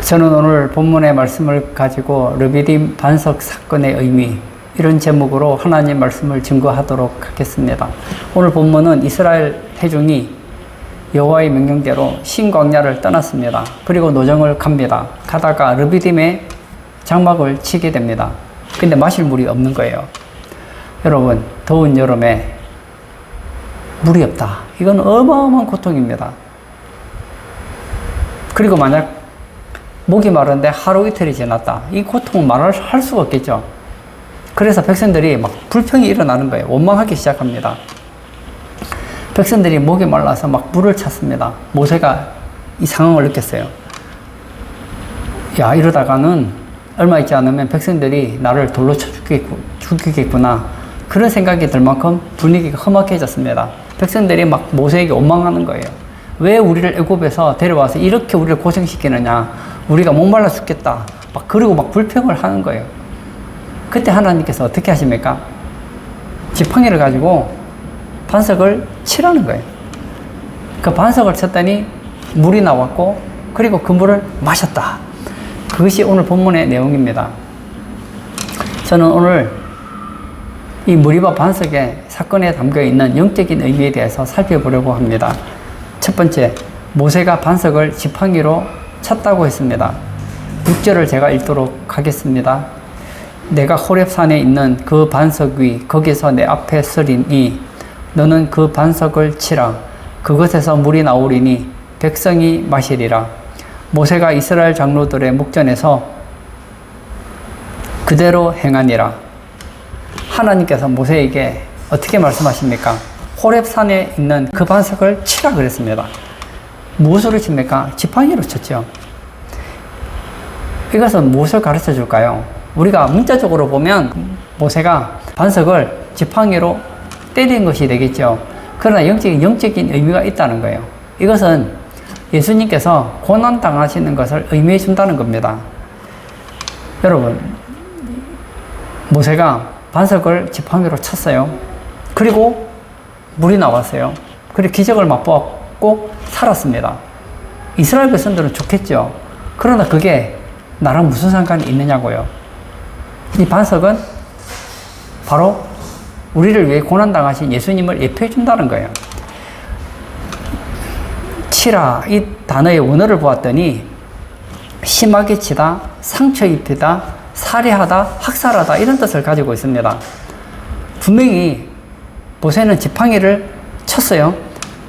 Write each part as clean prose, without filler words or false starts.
저는 오늘 본문의 말씀을 가지고 르비딤 반석 사건의 의미, 이런 제목으로 하나님 말씀을 증거하도록 하겠습니다. 오늘 본문은 이스라엘 회중이 여호와의 명령대로 신광야를 떠났습니다. 그리고 노정을 갑니다. 가다가 르비딤에 장막을 치게 됩니다. 근데 마실 물이 없는 거예요. 여러분, 더운 여름에 물이 없다. 이건 어마어마한 고통입니다. 그리고 만약 목이 마른데 하루 이틀이 지났다. 이 고통은 말할 수가 없겠죠. 그래서 백성들이 막 불평이 일어나는 거예요. 원망하기 시작합니다. 백성들이 목이 말라서 막 물을 찾습니다. 모세가 이 상황을 느꼈어요. 야, 이러다가는 얼마 있지 않으면 백성들이 나를 돌로 쳐 죽이겠구나. 그런 생각이 들 만큼 분위기가 험악해졌습니다. 백성들이 막 모세에게 원망하는 거예요. 왜 우리를 애굽에서 데려와서 이렇게 우리를 고생시키느냐. 우리가 목말라 죽겠다. 그리고 불평을 하는 거예요. 그때 하나님께서 어떻게 하십니까? 지팡이를 가지고 반석을 치라는 거예요. 그 반석을 쳤더니 물이 나왔고, 그리고 그 물을 마셨다. 그것이 오늘 본문의 내용입니다. 저는 오늘 이 무리바 반석의 사건에 담겨 있는 영적인 의미에 대해서 살펴보려고 합니다. 첫 번째, 모세가 반석을 지팡이로 쳤다고 했습니다. 6절을 제가 읽도록 하겠습니다. 내가 호렙산에 있는 그 반석 위 거기서 내 앞에 서리니 너는 그 반석을 치라. 그것에서 물이 나오리니 백성이 마시리라. 모세가 이스라엘 장로들의 목전에서 그대로 행하니라. 하나님께서 모세에게 어떻게 말씀하십니까? 호렙산에 있는 그 반석을 치라 그랬습니다. 무엇으로 칩니까? 지팡이로 쳤죠. 이것은 무엇을 가르쳐 줄까요? 우리가 문자적으로 보면 모세가 반석을 지팡이로 때린 것이 되겠죠. 그러나 영적인 의미가 있다는 거예요. 이것은 예수님께서 고난당하시는 것을 의미해 준다는 겁니다. 여러분, 모세가 반석을 지팡이로 쳤어요. 그리고 물이 나왔어요. 그리고 기적을 맛보았고 살았습니다. 이스라엘 백성들은 좋겠죠. 그러나 그게 나랑 무슨 상관이 있느냐고요. 이 반석은 바로 우리를 위해 고난당하신 예수님을 예표해 준다는 거예요. 치라, 이 단어의 원어를 보았더니 심하게 치다, 상처 입히다, 살해하다, 학살하다 이런 뜻을 가지고 있습니다. 분명히 모세는 지팡이를 쳤어요.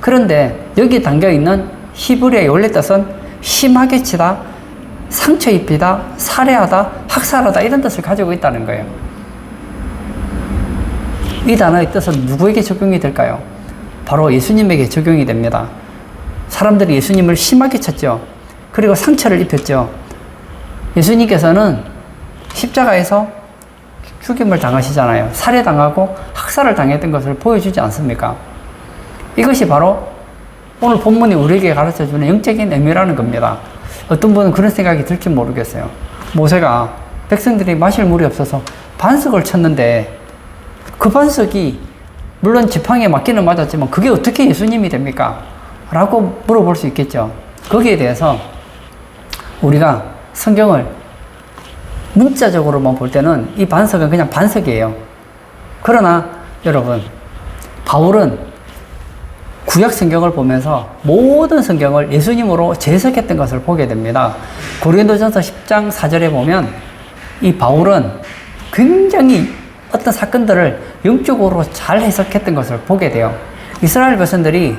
그런데 여기 담겨있는 히브리어의 원래 뜻은 심하게 치다, 상처 입히다, 살해하다, 학살하다 이런 뜻을 가지고 있다는 거예요. 이 단어의 뜻은 누구에게 적용이 될까요? 바로 예수님에게 적용이 됩니다. 사람들이 예수님을 심하게 쳤죠. 그리고 상처를 입혔죠. 예수님께서는 십자가에서 죽임을 당하시잖아요. 살해당하고 학살을 당했던 것을 보여주지 않습니까? 이것이 바로 오늘 본문이 우리에게 가르쳐주는 영적인 의미라는 겁니다. 어떤 분은 그런 생각이 들지 모르겠어요. 모세가 백성들이 마실 물이 없어서 반석을 쳤는데 그 반석이 물론 지팡이에 맞기는 맞았지만 그게 어떻게 예수님이 됩니까? 라고 물어볼 수 있겠죠. 거기에 대해서 우리가 성경을 문자적으로만 볼 때는 이 반석은 그냥 반석이에요. 그러나 여러분, 바울은 구약 성경을 보면서 모든 성경을 예수님으로 재해석했던 것을 보게 됩니다. 고린도전서 10장 4절에 보면 이 바울은 굉장히 어떤 사건들을 영적으로 잘 해석했던 것을 보게 돼요. 이스라엘 백성들이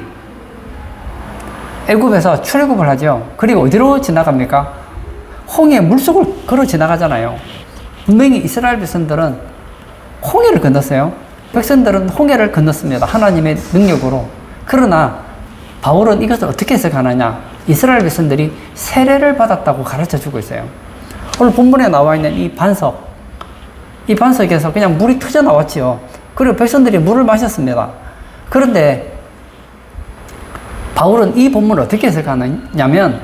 애굽에서 출애굽을 하죠. 그리고 어디로 지나갑니까? 홍해 물속을 걸어 지나가잖아요. 분명히 이스라엘 백성들은 홍해를 건넜어요. 백성들은 홍해를 건넜습니다. 하나님의 능력으로. 그러나 바울은 이것을 어떻게 해석하느냐? 이스라엘 백성들이 세례를 받았다고 가르쳐주고 있어요. 오늘 본문에 나와 있는 이 반석, 이 반석에서 그냥 물이 터져 나왔지요. 그리고 백성들이 물을 마셨습니다. 그런데 바울은 이 본문을 어떻게 해석하냐면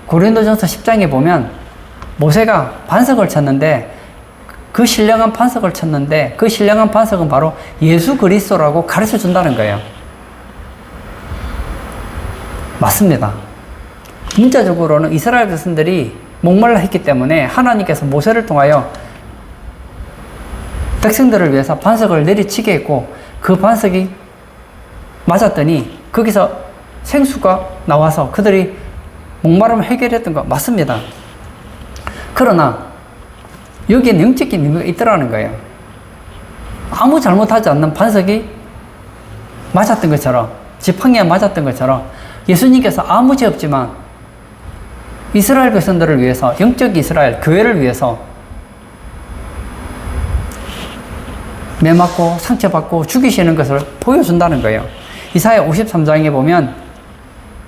고린도전서 10장에 보면 모세가 반석을 쳤는데 그 신령한 반석을 쳤는데 그 신령한 반석은 바로 예수 그리스도라고 가르쳐 준다는 거예요. 맞습니다. 문자적으로는 이스라엘 백성들이 목말라 했기 때문에 하나님께서 모세를 통하여 백성들을 위해서 반석을 내리치게 했고 그 반석이 맞았더니 거기서 생수가 나와서 그들이 목마름을 해결했던 거 맞습니다. 그러나 여기에 영적인 의미가 있더라는 거예요. 아무 잘못하지 않는 반석이 맞았던 것처럼, 지팡이에 맞았던 것처럼 예수님께서 아무 죄 없지만 이스라엘 백성들을 위해서, 영적 이스라엘 교회를 위해서 매맞고 상처받고 죽이시는 것을 보여준다는 거예요. 이사야 53장에 보면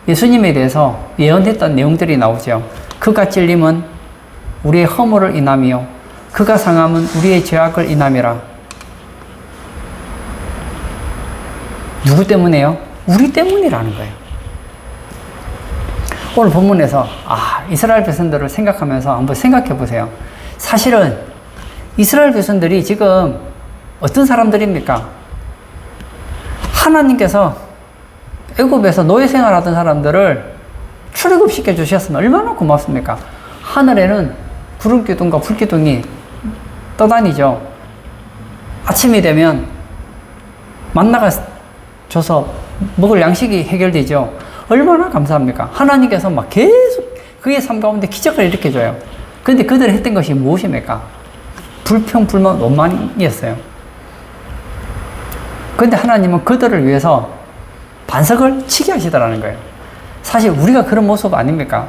예수님에 대해서 예언했던 내용들이 나오죠. 그가 찔림은 우리의 허물을 인함이요 그가 상함은 우리의 죄악을 인함이라. 누구 때문에요? 우리 때문이라는 거예요. 오늘 본문에서 이스라엘 백성들을 생각하면서 한번 생각해 보세요. 사실은 이스라엘 백성들이 지금 어떤 사람들입니까? 하나님께서 애굽에서 노예 생활하던 사람들을 출애굽시켜 주셨으면 얼마나 고맙습니까? 하늘에는 구름 기둥과 불 기둥이 떠다니죠. 아침이 되면 만나가 줘서 먹을 양식이 해결되죠. 얼마나 감사합니까? 하나님께서 막 계속 그의 삶 가운데 기적을 일으켜줘요. 그런데 그들이 했던 것이 무엇입니까? 불평, 불만, 원망이었어요. 그런데 하나님은 그들을 위해서 반석을 치게 하시더라는 거예요. 사실 우리가 그런 모습 아닙니까?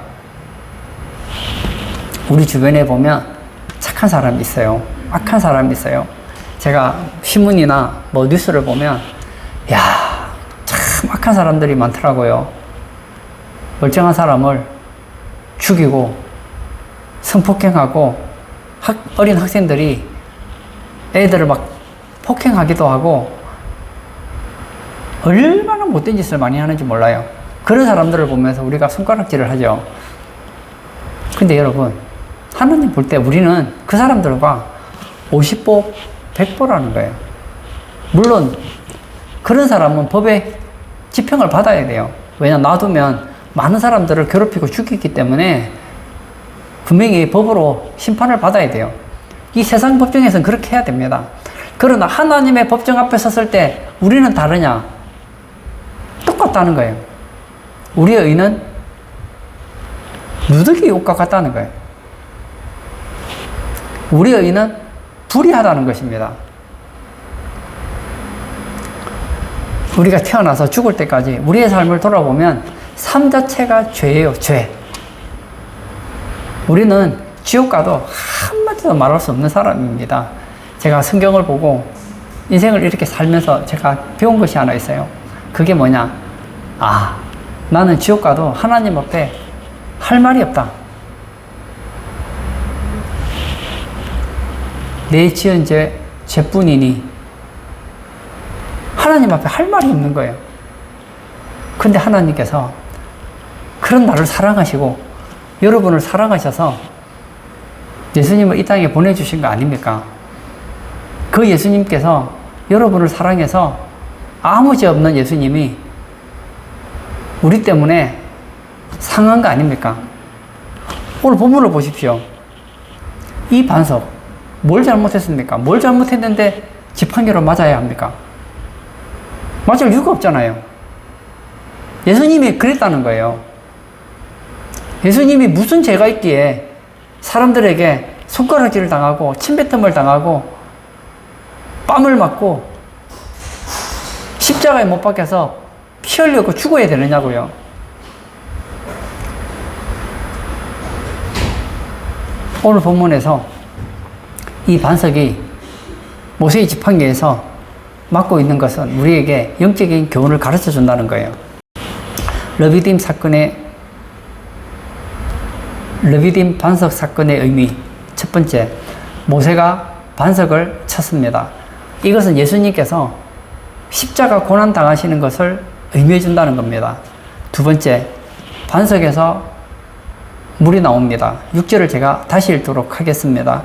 우리 주변에 보면 착한 사람이 있어요. 악한 사람이 있어요. 제가 신문이나 뭐 뉴스를 보면 참 악한 사람들이 많더라고요. 멀쩡한 사람을 죽이고 성폭행하고 어린 학생들이 애들을 막 폭행하기도 하고 얼마나 못된 짓을 많이 하는지 몰라요. 그런 사람들을 보면서 우리가 손가락질을 하죠. 근데 여러분, 하나님 볼 때 우리는 그 사람들과 50보, 100보라는 거예요. 물론 그런 사람은 법의 지평을 받아야 돼요. 왜냐, 놔두면 많은 사람들을 괴롭히고 죽이기 때문에 분명히 법으로 심판을 받아야 돼요. 이 세상 법정에서는 그렇게 해야 됩니다. 그러나 하나님의 법정 앞에 섰을 때 우리는 다르냐? 똑같다는 거예요. 우리의 의는 누더기 옷과 같다는 거예요. 우리의 의는 불의하다는 것입니다. 우리가 태어나서 죽을 때까지 우리의 삶을 돌아보면 삶 자체가 죄예요, 죄. 우리는 지옥 가도 한마디도 말할 수 없는 사람입니다. 제가 성경을 보고 인생을 이렇게 살면서 제가 배운 것이 하나 있어요. 그게 뭐냐? 나는 지옥 가도 하나님 앞에 할 말이 없다. 내 지은 죄뿐이니 하나님 앞에 할 말이 없는 거예요. 근데 하나님께서 그런 나를 사랑하시고 여러분을 사랑하셔서 예수님을 이 땅에 보내주신 거 아닙니까? 그 예수님께서 여러분을 사랑해서 아무 죄 없는 예수님이 우리 때문에 상한 거 아닙니까? 오늘 본문을 보십시오. 이 반석, 뭘 잘못했습니까? 뭘 잘못했는데 지팡이로 맞아야 합니까? 맞을 이유가 없잖아요. 예수님이 그랬다는 거예요. 예수님이 무슨 죄가 있기에 사람들에게 손가락질을 당하고 침뱉음을 당하고 뺨을 맞고 십자가에 못 박혀서 피 흘리고 죽어야 되느냐고요. 오늘 본문에서 이 반석이 모세의 지팡이에서 막고 있는 것은 우리에게 영적인 교훈을 가르쳐 준다는 거예요. 르비딤 반석 사건의 의미. 첫 번째, 모세가 반석을 쳤습니다. 이것은 예수님께서 십자가 고난 당하시는 것을 의미해 준다는 겁니다. 두 번째, 반석에서 물이 나옵니다. 6절을 제가 다시 읽도록 하겠습니다.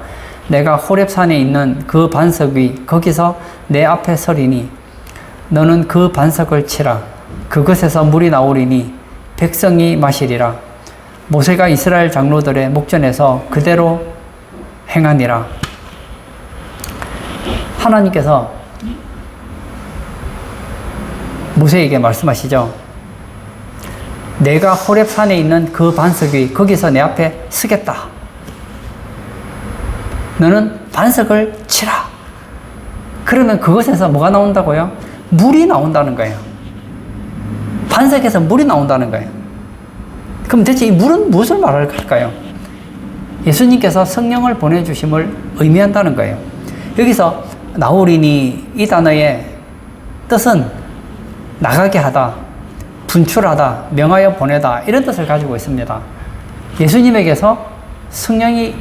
내가 호렙산에 있는 그 반석 위 거기서 내 앞에 서리니 너는 그 반석을 치라. 그것에서 물이 나오리니 백성이 마시리라. 모세가 이스라엘 장로들의 목전에서 그대로 행하니라. 하나님께서 모세에게 말씀하시죠. 내가 호렙산에 있는 그 반석 위 거기서 내 앞에 서겠다. 너는 반석을 치라. 그러면 그것에서 뭐가 나온다고요? 물이 나온다는 거예요. 반석에서 물이 나온다는 거예요. 그럼 대체 이 물은 무엇을 말할까요? 예수님께서 성령을 보내주심을 의미한다는 거예요. 여기서 나우리니 이 단어의 뜻은 나가게 하다, 분출하다, 명하여 보내다 이런 뜻을 가지고 있습니다. 예수님에게서 성령이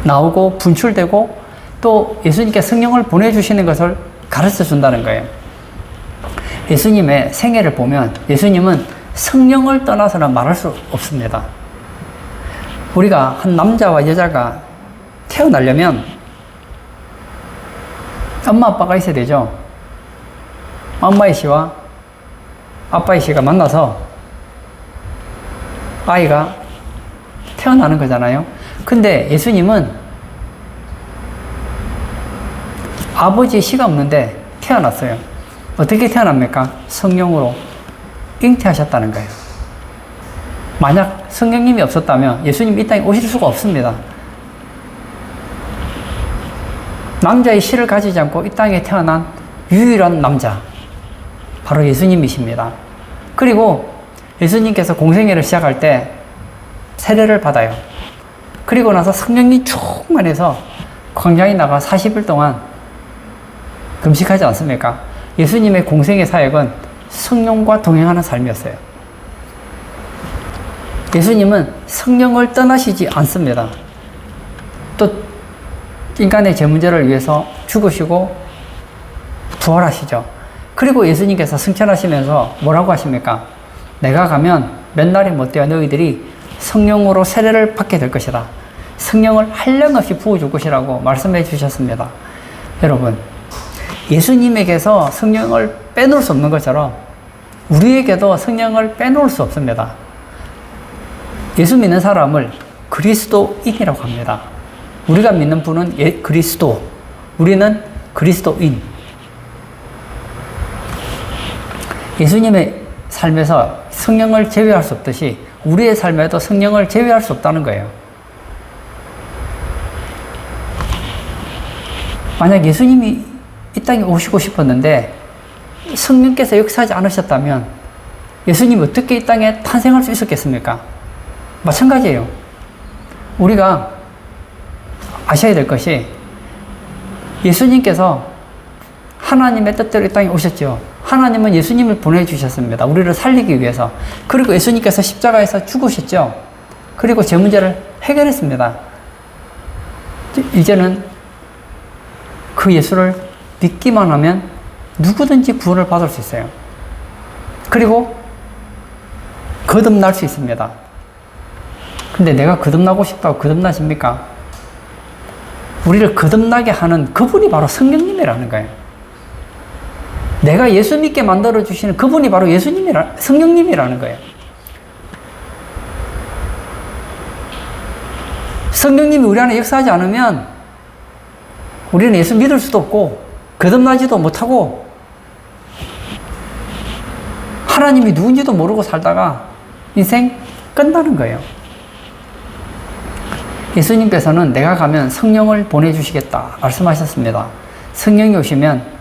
나오고 분출되고 또 예수님께 성령을 보내주시는 것을 가르쳐 준다는 거예요. 예수님의 생애를 보면 예수님은 성령을 떠나서는 말할 수 없습니다. 우리가 한 남자와 여자가 태어나려면 엄마 아빠가 있어야 되죠. 엄마의 씨와 아빠의 씨가 만나서 아이가 태어나는 거잖아요. 근데 예수님은 아버지의 씨가 없는데 태어났어요. 어떻게 태어납니까? 성령으로 잉태하셨다는 거예요. 만약 성령님이 없었다면 예수님 이 땅에 오실 수가 없습니다. 남자의 씨를 가지지 않고 이 땅에 태어난 유일한 남자, 바로 예수님이십니다. 그리고 예수님께서 공생애를 시작할 때 세례를 받아요. 그리고 나서 성령이 충만해서 광야에 나가 40일 동안 금식하지 않습니까? 예수님의 공생애 사역은 성령과 동행하는 삶이었어요. 예수님은 성령을 떠나시지 않습니다. 또 인간의 죄 문제를 위해서 죽으시고 부활하시죠. 그리고 예수님께서 승천하시면서 뭐라고 하십니까? 내가 가면 몇 날이 못되어 너희들이 성령으로 세례를 받게 될 것이다. 성령을 한량없이 부어줄 것이라고 말씀해 주셨습니다. 여러분, 예수님에게서 성령을 빼놓을 수 없는 것처럼 우리에게도 성령을 빼놓을 수 없습니다. 예수 믿는 사람을 그리스도인이라고 합니다. 우리가 믿는 분은 그리스도, 우리는 그리스도인. 예수님의 삶에서 성령을 제외할 수 없듯이 우리의 삶에도 성령을 제외할 수 없다는 거예요. 만약 예수님이 이 땅에 오시고 싶었는데 성령께서 역사하지 않으셨다면 예수님이 어떻게 이 땅에 탄생할 수 있었겠습니까? 마찬가지예요. 우리가 아셔야 될 것이 예수님께서 하나님의 뜻대로 이 땅에 오셨죠. 하나님은 예수님을 보내주셨습니다. 우리를 살리기 위해서. 그리고 예수님께서 십자가에서 죽으셨죠. 그리고 제 문제를 해결했습니다. 이제는 그 예수를 믿기만 하면 누구든지 구원을 받을 수 있어요. 그리고 거듭날 수 있습니다. 근데 내가 거듭나고 싶다고 거듭나십니까? 우리를 거듭나게 하는 그분이 바로 성령님이라는 거예요. 내가 예수 믿게 만들어주시는 그분이 바로 성령님이라는 거예요. 성령님이 우리 안에 역사하지 않으면 우리는 예수 믿을 수도 없고 거듭나지도 못하고 하나님이 누군지도 모르고 살다가 인생 끝나는 거예요. 예수님께서는 내가 가면 성령을 보내주시겠다 말씀하셨습니다. 성령이 오시면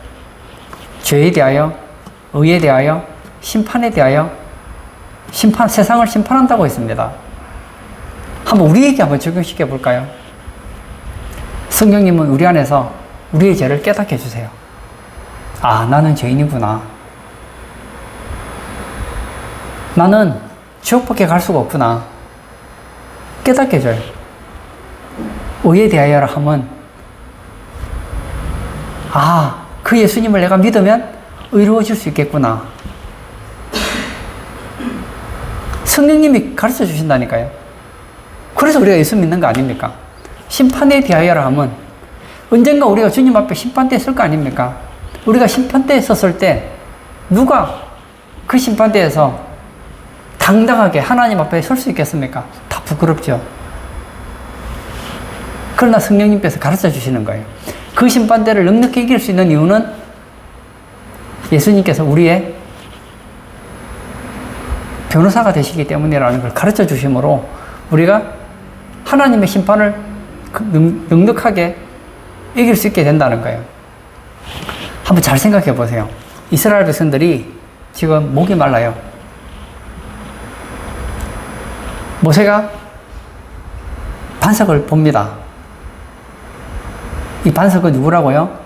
죄에 대하여, 의에 대하여, 심판에 대하여 세상을 심판한다고 했습니다. 한번 우리에게 한번 적용시켜 볼까요? 성령님은 우리 안에서 우리의 죄를 깨닫게 해주세요. 아, 나는 죄인이구나. 나는 지옥밖에 갈 수가 없구나. 깨닫게 해줘요. 의에 대하여라 하면, 아, 그 예수님을 내가 믿으면 의로워질 수 있겠구나. 성령님이 가르쳐 주신다니까요. 그래서 우리가 예수 믿는 거 아닙니까? 심판에 대하여라 하면 언젠가 우리가 주님 앞에 심판대에 설 거 아닙니까? 우리가 심판대에 섰을 때 누가 그 심판대에서 당당하게 하나님 앞에 설 수 있겠습니까? 다 부끄럽죠. 그러나 성령님께서 가르쳐 주시는 거예요. 그 심판대를 넉넉히 이길 수 있는 이유는 예수님께서 우리의 변호사가 되시기 때문이라는 걸 가르쳐 주심으로 우리가 하나님의 심판을 넉넉하게 이길 수 있게 된다는 거예요. 한번 잘 생각해 보세요. 이스라엘 백성들이 지금 목이 말라요. 모세가 반석을 봅니다. 이 반석은 누구라고요?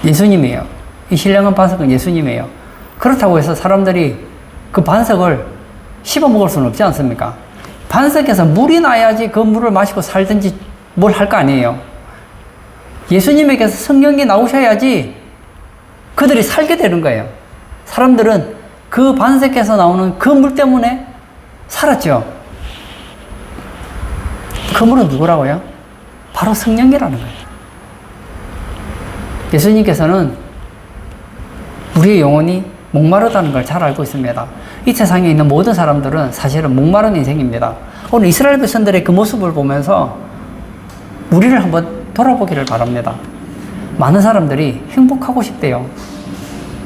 예수님이에요. 이 신령한 반석은 예수님이에요. 그렇다고 해서 사람들이 그 반석을 씹어 먹을 수는 없지 않습니까? 반석에서 물이 나야지 그 물을 마시고 살든지 뭘 할 거 아니에요. 예수님에게서 성령이 나오셔야지 그들이 살게 되는 거예요. 사람들은 그 반석에서 나오는 그 물 때문에 살았죠. 그 물은 누구라고요? 바로 성령이라는 거예요. 예수님께서는 우리의 영혼이 목마르다는 걸 잘 알고 있습니다. 이 세상에 있는 모든 사람들은 사실은 목마른 인생입니다. 오늘 이스라엘 백성들의 그 모습을 보면서 우리를 한번 돌아보기를 바랍니다. 많은 사람들이 행복하고 싶대요.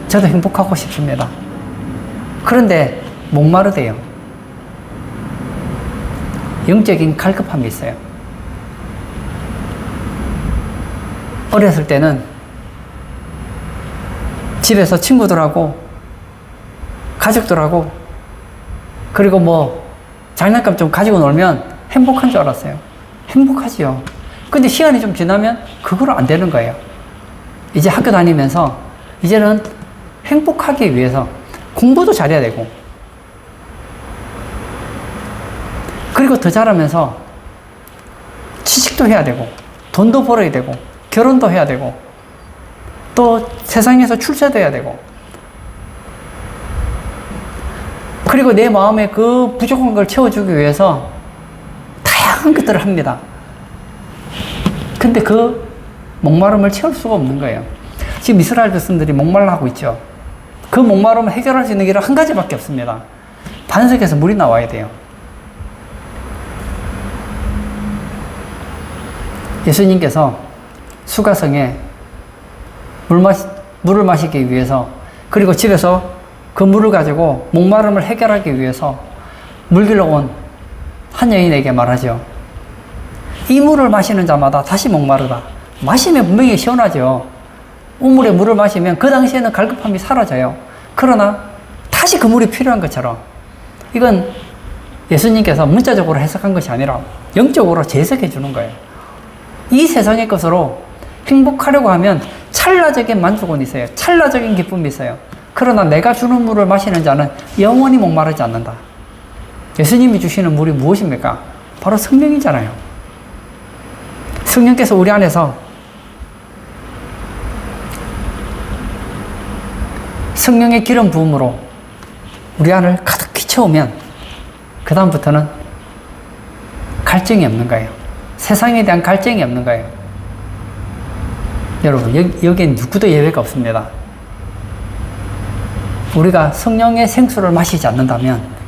저도 행복하고 싶습니다. 그런데 목마르대요. 영적인 갈급함이 있어요. 어렸을 때는 집에서 친구들하고 가족들하고 그리고 뭐 장난감 좀 가지고 놀면 행복한 줄 알았어요. 행복하지요. 근데 시간이 좀 지나면 그거로 안 되는 거예요. 이제 학교 다니면서 이제는 행복하기 위해서 공부도 잘해야 되고 그리고 더 잘하면서 취직도 해야 되고 돈도 벌어야 되고 결혼도 해야 되고 또 세상에서 출세도 해야 되고 그리고 내 마음에 그 부족한 걸 채워주기 위해서 다양한 것들을 합니다. 근데 그 목마름을 채울 수가 없는 거예요. 지금 이스라엘 백성들이 목말라 하고 있죠. 그 목마름을 해결할 수 있는 길은 한 가지밖에 없습니다. 반석에서 물이 나와야 돼요. 예수님께서 수가성에 물을 마시기 위해서 그리고 집에서 그 물을 가지고 목마름을 해결하기 위해서 물길로 온 한 여인에게 말하죠. 이 물을 마시는 자마다 다시 목마르다. 마시면 분명히 시원하죠. 우물에 물을 마시면 그 당시에는 갈급함이 사라져요. 그러나 다시 그 물이 필요한 것처럼 이건 예수님께서 문자적으로 해석한 것이 아니라 영적으로 재해석해 주는 거예요. 이 세상의 것으로 행복하려고 하면 찰나적인 만족은 있어요. 찰나적인 기쁨이 있어요. 그러나 내가 주는 물을 마시는 자는 영원히 목마르지 않는다. 예수님이 주시는 물이 무엇입니까? 바로 성령이잖아요. 성령께서 우리 안에서 성령의 기름 부음으로 우리 안을 가득히 채우면 그 다음부터는 갈증이 없는 거예요. 세상에 대한 갈증이 없는 거예요. 여러분, 여기엔 누구도 예외가 없습니다. 우리가 성령의 생수를 마시지 않는다면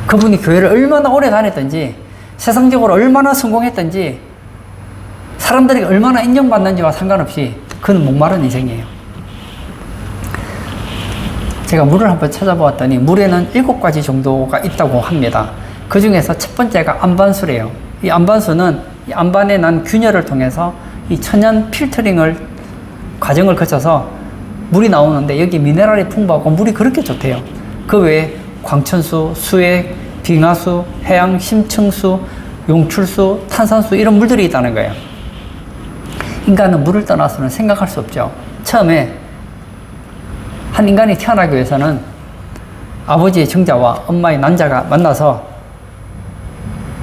그분이 교회를 얼마나 오래 다녔든지 세상적으로 얼마나 성공했든지 사람들에게 얼마나 인정받는지와 상관없이 그는 목마른 인생이에요. 제가 물을 한번 찾아보았더니 물에는 7가지 정도가 있다고 합니다. 그 중에서 첫 번째가 안반수래요. 이 안반수는 이 안반에 난 균열을 통해서 이 천연 필터링을 과정을 거쳐서 물이 나오는데 여기 미네랄이 풍부하고 물이 그렇게 좋대요. 그 외에 광천수, 수액, 빙하수, 해양 심층수, 용출수, 탄산수 이런 물들이 있다는 거예요. 인간은 물을 떠나서는 생각할 수 없죠. 처음에 한 인간이 태어나기 위해서는 아버지의 정자와 엄마의 난자가 만나서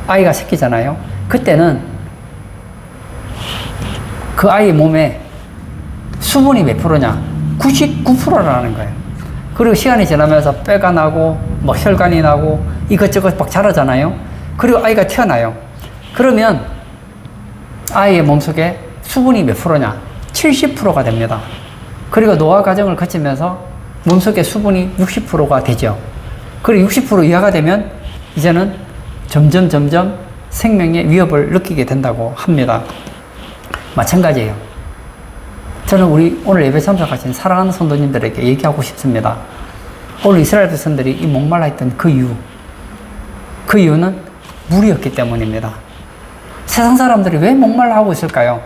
아이가 생기잖아요. 그때는 그 아이의 몸에 수분이 몇 프로냐? 99%라는 거예요. 그리고 시간이 지나면서 뼈가 나고 뭐 혈관이 나고 이것저것 막 자라잖아요. 그리고 아이가 태어나요. 그러면 아이의 몸속에 수분이 몇 프로냐? 70%가 됩니다. 그리고 노화 과정을 거치면서 몸속에 수분이 60%가 되죠. 그리고 60% 이하가 되면 이제는 점점 생명의 위협을 느끼게 된다고 합니다. 마찬가지예요. 저는 오늘 예배 참석하신 사랑하는 성도님들에게 얘기하고 싶습니다. 오늘 이스라엘 백성들이 이 목말라 있던 그 이유는 물이었기 때문입니다. 세상 사람들이 왜 목말라 하고 있을까요?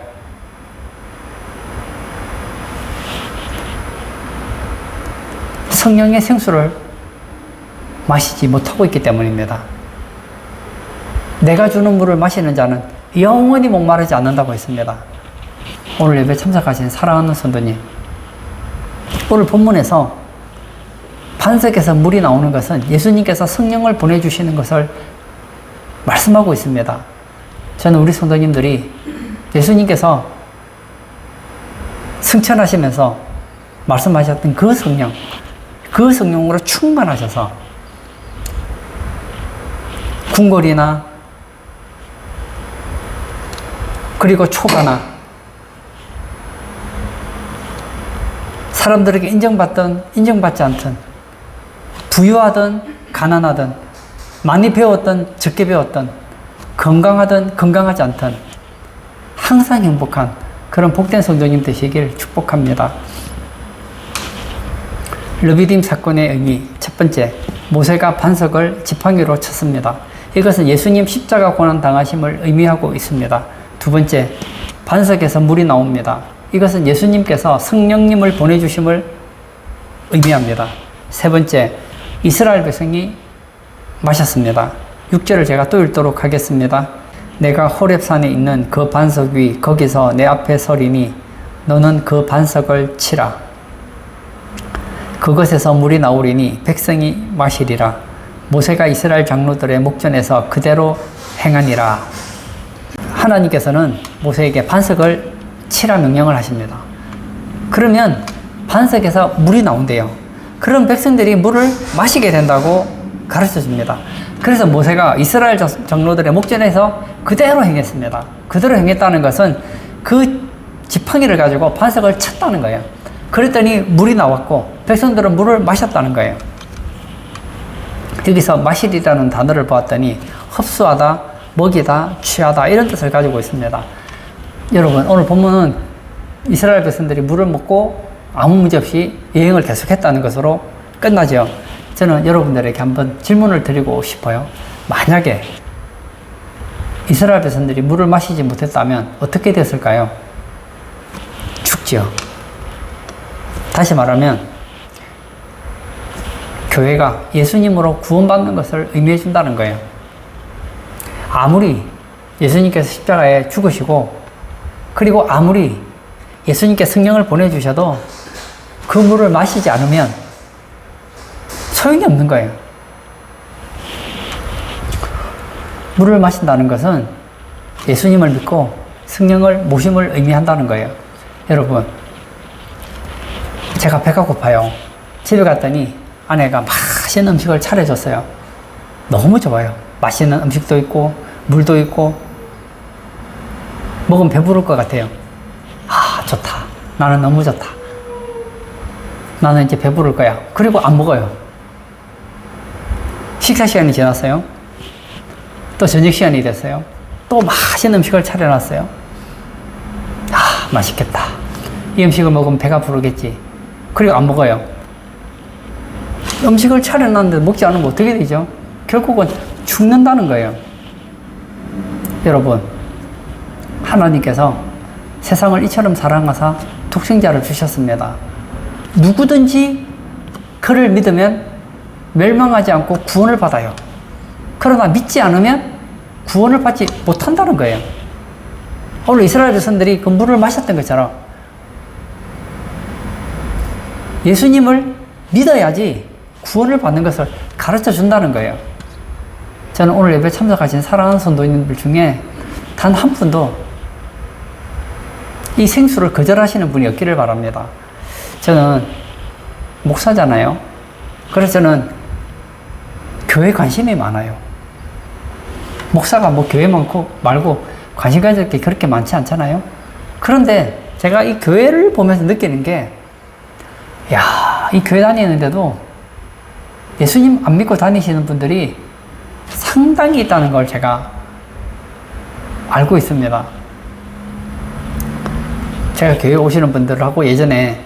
성령의 생수를 마시지 못하고 있기 때문입니다. 내가 주는 물을 마시는 자는 영원히 목마르지 않는다고 했습니다. 오늘 예배 참석하신 사랑하는 성도님, 오늘 본문에서 반석에서 물이 나오는 것은 예수님께서 성령을 보내주시는 것을 말씀하고 있습니다. 저는 우리 성도님들이 예수님께서 승천하시면서 말씀하셨던 그 성령으로 충만하셔서 궁궐이나 그리고 초가나 사람들에게 인정받든 인정받지 않든 부유하든 가난하든 많이 배웠든 적게 배웠든 건강하든 건강하지 않든 항상 행복한 그런 복된 성도님 되시길 축복합니다. 르비딤 사건의 의미 첫 번째, 모세가 반석을 지팡이로 쳤습니다. 이것은 예수님 십자가 고난 당하심을 의미하고 있습니다. 두 번째, 반석에서 물이 나옵니다. 이것은 예수님께서 성령님을 보내주심을 의미합니다. 세 번째, 이스라엘 백성이 마셨습니다. 6절을 제가 또 읽도록 하겠습니다. 내가 호렙산에 있는 그 반석 위 거기서 내 앞에 서리니 너는 그 반석을 치라. 그것에서 물이 나오리니 백성이 마시리라. 모세가 이스라엘 장로들의 목전에서 그대로 행하니라. 하나님께서는 모세에게 반석을 치라 명령을 하십니다. 그러면 반석에서 물이 나온대요. 그럼 백성들이 물을 마시게 된다고 가르쳐 줍니다. 그래서 모세가 이스라엘 장로들의 목전에서 그대로 행했습니다. 그대로 행했다는 것은 그 지팡이를 가지고 반석을 쳤다는 거예요. 그랬더니 물이 나왔고 백성들은 물을 마셨다는 거예요. 여기서 마시리라는 단어를 보았더니 흡수하다, 먹이다, 취하다 이런 뜻을 가지고 있습니다. 여러분, 오늘 본문은 이스라엘 백성들이 물을 먹고 아무 문제 없이 여행을 계속했다는 것으로 끝나죠. 저는 여러분들에게 한번 질문을 드리고 싶어요. 만약에 이스라엘 백성들이 물을 마시지 못했다면 어떻게 됐을까요? 죽죠. 다시 말하면 교회가 예수님으로 구원받는 것을 의미해 준다는 거예요. 아무리 예수님께서 십자가에 죽으시고 그리고 아무리 예수님께 성령을 보내주셔도 그 물을 마시지 않으면 소용이 없는 거예요. 물을 마신다는 것은 예수님을 믿고 성령을 모심을 의미한다는 거예요. 여러분, 제가 배가 고파요. 집에 갔더니 아내가 맛있는 음식을 차려줬어요. 너무 좋아요. 맛있는 음식도 있고 물도 있고 먹으면 배부를 것 같아요. 아, 좋다. 나는 너무 좋다. 나는 이제 배부를 거야. 그리고 안 먹어요. 식사 시간이 지났어요. 또 저녁 시간이 됐어요. 또 맛있는 음식을 차려놨어요. 아, 맛있겠다. 이 음식을 먹으면 배가 부르겠지. 그리고 안 먹어요. 음식을 차려놨는데 먹지 않으면 어떻게 되죠? 결국은 죽는다는 거예요. 여러분, 하나님께서 세상을 이처럼 사랑하사 독생자를 주셨습니다. 누구든지 그를 믿으면 멸망하지 않고 구원을 받아요. 그러나 믿지 않으면 구원을 받지 못한다는 거예요. 오늘 이스라엘 백성들이 그 물을 마셨던 것처럼 예수님을 믿어야지 구원을 받는 것을 가르쳐 준다는 거예요. 저는 오늘 예배 참석하신 사랑하는 성도님들 중에 단 한 분도 이 생수를 거절하시는 분이 없기를 바랍니다. 저는 목사잖아요. 그래서 저는 교회 관심이 많아요. 목사가 뭐 교회 많고 말고 관심 가질 게 그렇게 많지 않잖아요. 그런데 제가 이 교회를 보면서 느끼는 게, 야, 이 교회 다니는데도 예수님 안 믿고 다니시는 분들이 상당히 있다는 걸 제가 알고 있습니다. 제가 교회 오시는 분들하고 예전에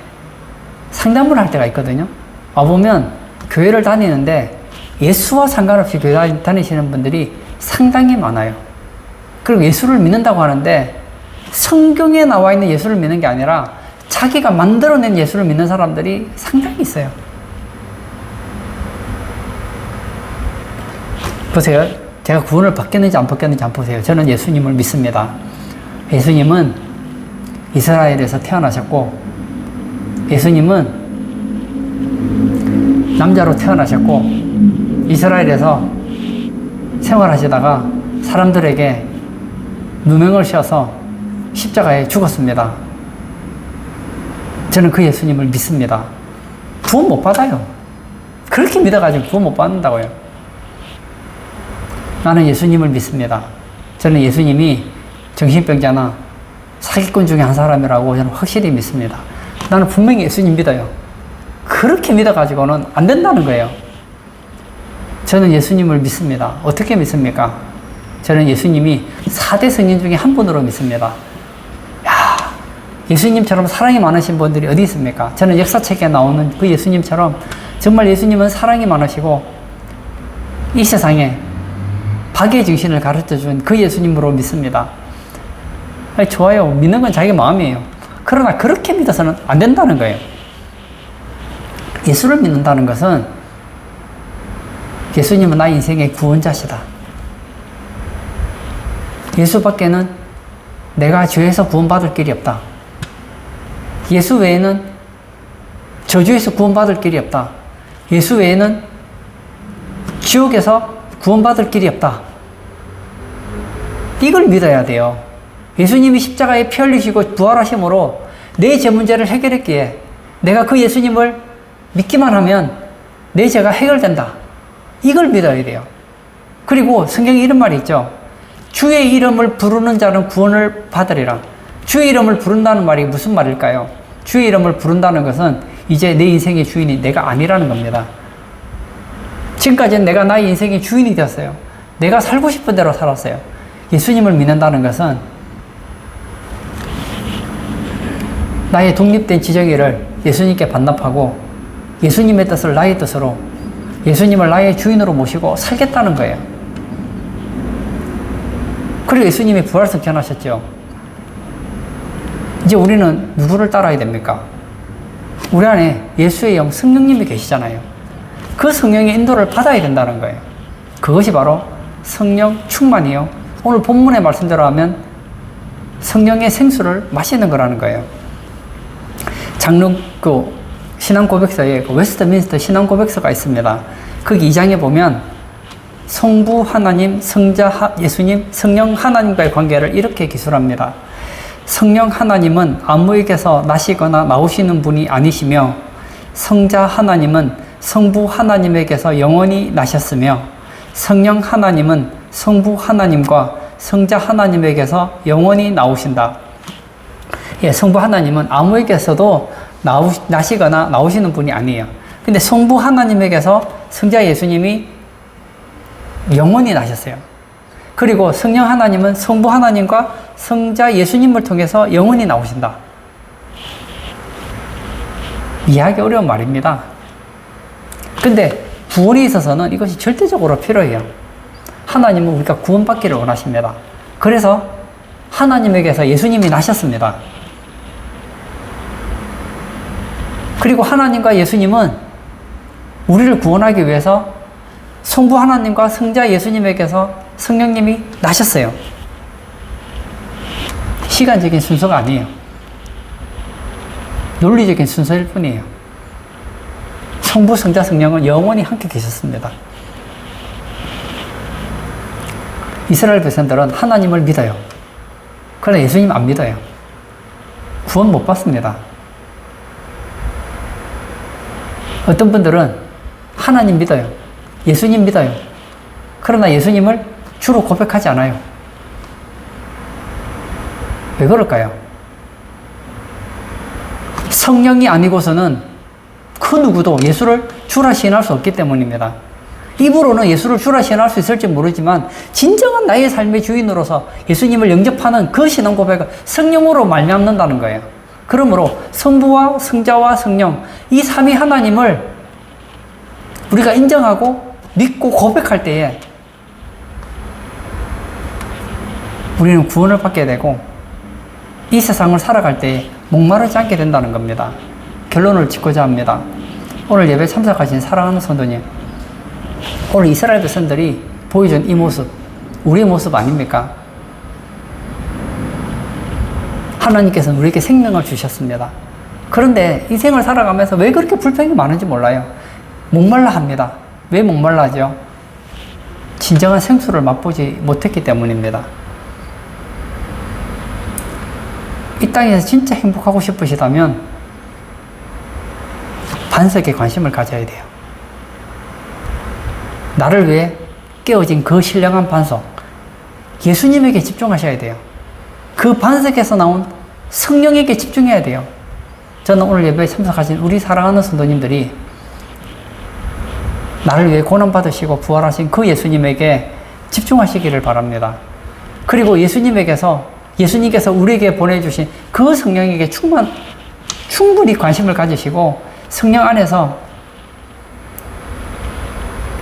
상담을 할 때가 있거든요. 와보면 교회를 다니는데 예수와 상관없이 교회 다니시는 분들이 상당히 많아요. 그리고 예수를 믿는다고 하는데 성경에 나와 있는 예수를 믿는 게 아니라 자기가 만들어낸 예수를 믿는 사람들이 상당히 있어요. 보세요. 제가 구원을 받겠는지 안 받겠는지 한번 보세요. 저는 예수님을 믿습니다. 예수님은 이스라엘에서 태어나셨고, 예수님은 남자로 태어나셨고, 이스라엘에서 생활하시다가 사람들에게 누명을 씌워서 십자가에 죽었습니다. 저는 그 예수님을 믿습니다. 구원 못 받아요. 그렇게 믿어가지고 구원 못 받는다고요. 나는 예수님을 믿습니다. 저는 예수님이 정신병자나 사기꾼 중에 한 사람이라고 저는 확실히 믿습니다. 나는 분명히 예수님 믿어요. 그렇게 믿어가지고는 안 된다는 거예요. 저는 예수님을 믿습니다. 어떻게 믿습니까? 저는 예수님이 4대 성인 중에 한 분으로 믿습니다. 예수님처럼 사랑이 많으신 분들이 어디 있습니까? 저는 역사책에 나오는 그 예수님처럼 정말 예수님은 사랑이 많으시고 이 세상에 박의 정신을 가르쳐준 그 예수님으로 믿습니다. 아니, 좋아요. 믿는 건 자기 마음이에요. 그러나 그렇게 믿어서는 안 된다는 거예요. 예수를 믿는다는 것은 예수님은 나의 인생의 구원자시다. 예수 밖에는 내가 죄에서 구원받을 길이 없다. 예수 외에는 저주에서 구원받을 길이 없다. 예수 외에는 지옥에서 구원받을 길이 없다. 이걸 믿어야 돼요. 예수님이 십자가에 피 흘리시고 부활하심으로 내 죄 문제를 해결했기에 내가 그 예수님을 믿기만 하면 내 죄가 해결된다. 이걸 믿어야 돼요. 그리고 성경에 이런 말이 있죠. 주의 이름을 부르는 자는 구원을 받으리라. 주의 이름을 부른다는 말이 무슨 말일까요? 주의 이름을 부른다는 것은 이제 내 인생의 주인이 내가 아니라는 겁니다. 지금까지는 내가 나의 인생의 주인이 되었어요. 내가 살고 싶은 대로 살았어요. 예수님을 믿는다는 것은 나의 독립된 지정의를 예수님께 반납하고 예수님의 뜻을 나의 뜻으로 예수님을 나의 주인으로 모시고 살겠다는 거예요. 그리고 예수님이 부활해서 태어나셨죠. 이제 우리는 누구를 따라야 됩니까? 우리 안에 예수의 영 성령님이 계시잖아요. 그 성령의 인도를 받아야 된다는 거예요. 그것이 바로 성령 충만이요. 오늘 본문의 말씀대로 하면 성령의 생수를 마시는 거라는 거예요. 장로 신앙고백서에 웨스트민스터 신앙고백서가 있습니다. 거기 2장에 보면 성부 하나님, 성자 예수님, 성령 하나님과의 관계를 이렇게 기술합니다. 성령 하나님은 아무에게서 나시거나 나오시는 분이 아니시며 성자 하나님은 성부 하나님에게서 영원히 나셨으며 성령 하나님은 성부 하나님과 성자 하나님에게서 영원히 나오신다. 예, 성부 하나님은 아무에게서도 나시거나 나오시는 분이 아니에요. 근데 성부 하나님에게서 성자 예수님이 영원히 나셨어요. 그리고 성령 하나님은 성부 하나님과 성자 예수님을 통해서 영원히 나오신다. 이해하기 어려운 말입니다. 근데 구원에 있어서는 이것이 절대적으로 필요해요. 하나님은 우리가 구원받기를 원하십니다. 그래서 하나님에게서 예수님이 나셨습니다. 그리고 하나님과 예수님은 우리를 구원하기 위해서 성부 하나님과 성자 예수님에게서 성령님이 나셨어요. 시간적인 순서가 아니에요. 논리적인 순서일 뿐이에요. 성부, 성자, 성령은 영원히 함께 계셨습니다. 이스라엘 백성들은 하나님을 믿어요. 그러나 예수님 안 믿어요. 구원 못 받습니다. 어떤 분들은 하나님 믿어요. 예수님 믿어요. 그러나 예수님을 주로 고백하지 않아요. 왜 그럴까요? 성령이 아니고서는 그 누구도 예수를 주라 시인할 수 없기 때문입니다. 입으로는 예수를 주라 시인할 수 있을지 모르지만 진정한 나의 삶의 주인으로서 예수님을 영접하는 그 신앙 고백을 성령으로 말미암는다는 거예요. 그러므로 성부와 성자와 성령 이 삼위 하나님을 우리가 인정하고 믿고 고백할 때에 우리는 구원을 받게 되고 이 세상을 살아갈 때에 목마르지 않게 된다는 겁니다. 결론을 짓고자 합니다. 오늘 예배 참석하신 사랑하는 성도님, 오늘 이스라엘 백성들이 보여준 이 모습, 우리의 모습 아닙니까? 하나님께서는 우리에게 생명을 주셨습니다. 그런데 인생을 살아가면서 왜 그렇게 불평이 많은지 몰라요. 목말라 합니다. 왜 목말라 하죠? 진정한 생수를 맛보지 못했기 때문입니다. 이 땅에서 진짜 행복하고 싶으시다면 반석에 관심을 가져야 돼요. 나를 위해 깨어진 그 신령한 반석, 예수님에게 집중하셔야 돼요. 그 반석에서 나온 성령에게 집중해야 돼요. 저는 오늘 예배에 참석하신 우리 사랑하는 성도님들이 나를 위해 고난받으시고 부활하신 그 예수님에게 집중하시기를 바랍니다. 그리고 예수님께서 우리에게 보내주신 그 성령에게 충분히 관심을 가지시고 성령 안에서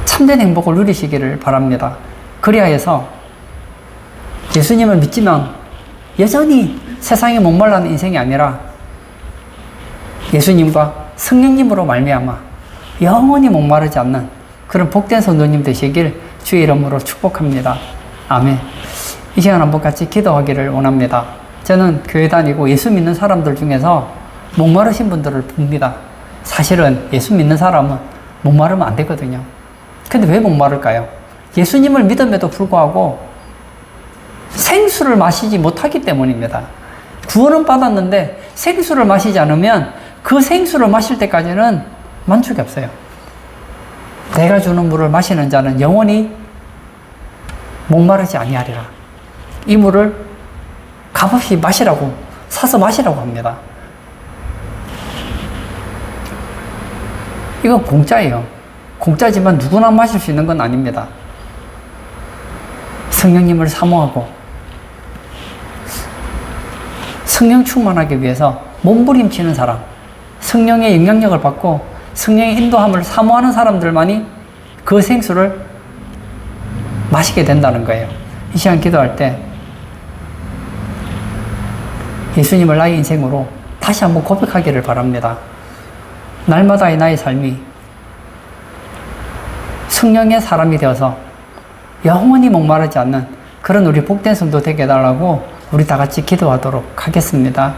참된 행복을 누리시기를 바랍니다. 그리하여서 예수님을 믿지만 여전히 세상에 목말라는 인생이 아니라 예수님과 성령님으로 말미암아 영원히 목마르지 않는 그런 복된 성도님 되시길 주의 이름으로 축복합니다. 아멘. 이 시간 한번 같이 기도하기를 원합니다. 저는 교회 다니고 예수 믿는 사람들 중에서 목마르신 분들을 봅니다. 사실은 예수 믿는 사람은 목마르면 안 되거든요. 근데 왜 목마를까요? 예수님을 믿음에도 불구하고 생수를 마시지 못하기 때문입니다. 구원은 받았는데 생수를 마시지 않으면 그 생수를 마실 때까지는 만족이 없어요. 내가 주는 물을 마시는 자는 영원히 목마르지 아니하리라. 이 물을 값없이 마시라고, 사서 마시라고 합니다. 이건 공짜예요. 공짜지만 누구나 마실 수 있는 건 아닙니다. 성령님을 사모하고 성령 충만하기 위해서 몸부림치는 사람, 성령의 영향력을 받고 성령의 인도함을 사모하는 사람들만이 그 생수를 마시게 된다는 거예요. 이 시간 기도할 때 예수님을 나의 인생으로 다시 한번 고백하기를 바랍니다. 날마다의 나의 삶이 성령의 사람이 되어서 영원히 목마르지 않는 그런 우리 복된 성도 되게 해달라고 우리 다 같이 기도하도록 하겠습니다.